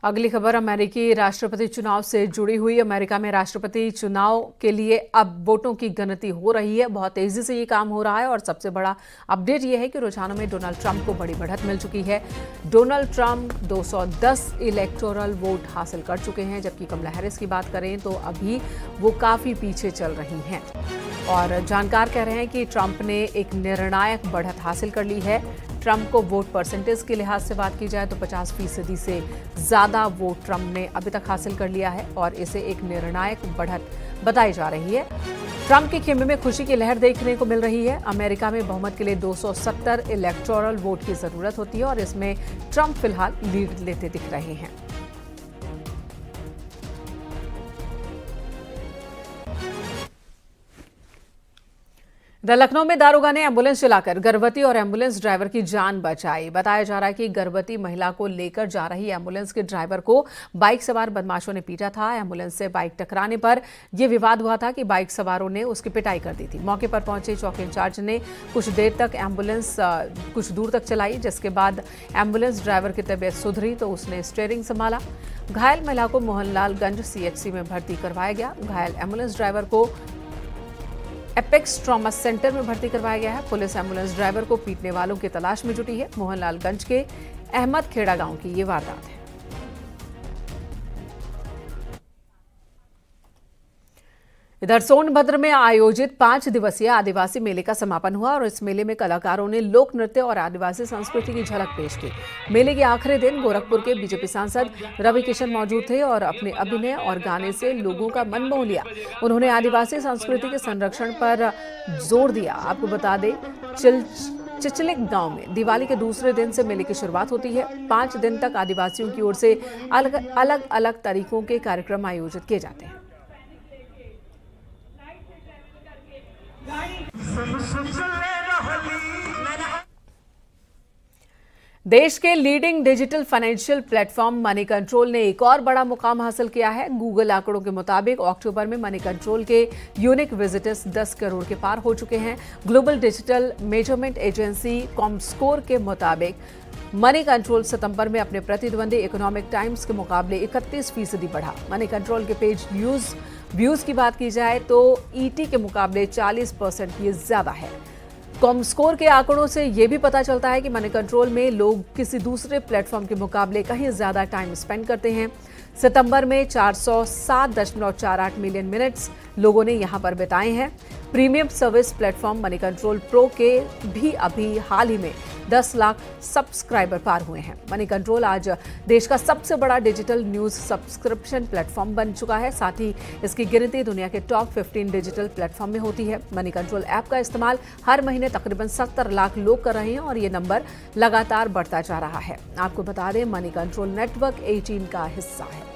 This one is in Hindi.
अगली खबर अमेरिकी राष्ट्रपति चुनाव से जुड़ी हुई। अमेरिका में राष्ट्रपति चुनाव के लिए अब वोटों की गिनती हो रही है। बहुत तेजी से ये काम हो रहा है और सबसे बड़ा अपडेट ये है कि रुझानों में डोनाल्ड ट्रंप को बड़ी बढ़त मिल चुकी है। डोनाल्ड ट्रंप 210 इलेक्टोरल वोट हासिल कर चुके हैं, जबकि कमला हैरिस की बात करें तो अभी वो काफी पीछे चल रही हैं। और जानकार कह रहे हैं कि ट्रंप ने एक निर्णायक बढ़त हासिल कर ली है। ट्रंप को वोट परसेंटेज के लिहाज से बात की जाए तो 50% से ज़्यादा वोट ट्रंप ने अभी तक हासिल कर लिया है और इसे एक निर्णायक बढ़त बताई जा रही है। ट्रंप के खेमे में खुशी की लहर देखने को मिल रही है। अमेरिका में बहुमत के लिए 270 इलेक्टोरल वोट की जरूरत होती है और इसमें ट्रंप फिलहाल लीड लेते दिख रहे हैं। लखनऊ में दारोगा ने एम्बुलेंस चलाकर गर्भवती और एम्बुलेंस ड्राइवर की जान बचाई। बताया जा रहा है कि गर्भवती महिला को लेकर जा रही एम्बुलेंस के ड्राइवर को बाइक सवार बदमाशों ने पीटा था। एम्बुलेंस से बाइक टकराने पर यह विवाद हुआ था कि बाइक सवारों ने उसकी पिटाई कर दी थी। मौके पर पहुंचे चौकी इंचार्ज ने कुछ देर तक एम्बुलेंस कुछ दूर तक चलाई, जिसके बाद एम्बुलेंस ड्राइवर की तबीयत सुधरी तो उसने स्टीयरिंग संभाला। घायल महिला को मोहनलालगंज सीएचसी में भर्ती करवाया गया। घायल एम्बुलेंस ड्राइवर को एपेक्स ट्रॉमा सेंटर में भर्ती करवाया गया है। पुलिस एम्बुलेंस ड्राइवर को पीटने वालों की तलाश में जुटी है। मोहनलालगंज के अहमद खेड़ा गांव की ये वारदात है। इधर सोनभद्र में आयोजित 5 दिवसीय आदिवासी मेले का समापन हुआ और इस मेले में कलाकारों ने लोक नृत्य और आदिवासी संस्कृति की झलक पेश की। मेले के आखिरी दिन गोरखपुर के बीजेपी सांसद रवि किशन मौजूद थे और अपने अभिनय और गाने से लोगों का मन मोह लिया। उन्होंने आदिवासी संस्कृति के संरक्षण पर जोर दिया। आपको बता दें, चिचलिक गांव में दिवाली के दूसरे दिन से मेले की शुरुआत होती है। 5 दिन तक आदिवासियों की ओर से अलग अलग तरीकों के कार्यक्रम आयोजित किए जाते हैं। देश के leading digital financial platform money control ने एक और बड़ा मुकाम हासिल किया है। गूगल आंकड़ों के मुताबिक अक्टूबर में मनी कंट्रोल के यूनिक विजिटर्स 10 करोड़ के पार हो चुके हैं। Global digital measurement agency Comscore के मुताबिक मनी कंट्रोल सितंबर में अपने प्रतिद्वंदी इकोनॉमिक टाइम्स के मुकाबले 31% बढ़ा। मनी कंट्रोल के पेज व्यूज की बात की जाए तो ईटी के मुकाबले 40% ये ज्यादा है। कॉमस्कोर के आंकड़ों से यह भी पता चलता है कि मनी कंट्रोल में लोग किसी दूसरे प्लेटफॉर्म के मुकाबले कहीं ज्यादा टाइम स्पेंड करते हैं। सितंबर में 407.48 मिलियन मिनट्स लोगों ने यहां पर बिताए हैं। Premium service platform money control pro के भी अभी हाल ही में 10 लाख सब्सक्राइबर पार हुए हैं। मनी कंट्रोल आज देश का सबसे बड़ा डिजिटल न्यूज सब्सक्रिप्शन प्लेटफॉर्म बन चुका है। साथ ही इसकी गिनती दुनिया के टॉप 15 डिजिटल प्लेटफॉर्म में होती है। मनी कंट्रोल ऐप का इस्तेमाल हर महीने तकरीबन 70 लाख लोग कर रहे हैं और ये नंबर लगातार बढ़ता जा रहा है। आपको बता दें, मनी कंट्रोल नेटवर्क 18 का हिस्सा है।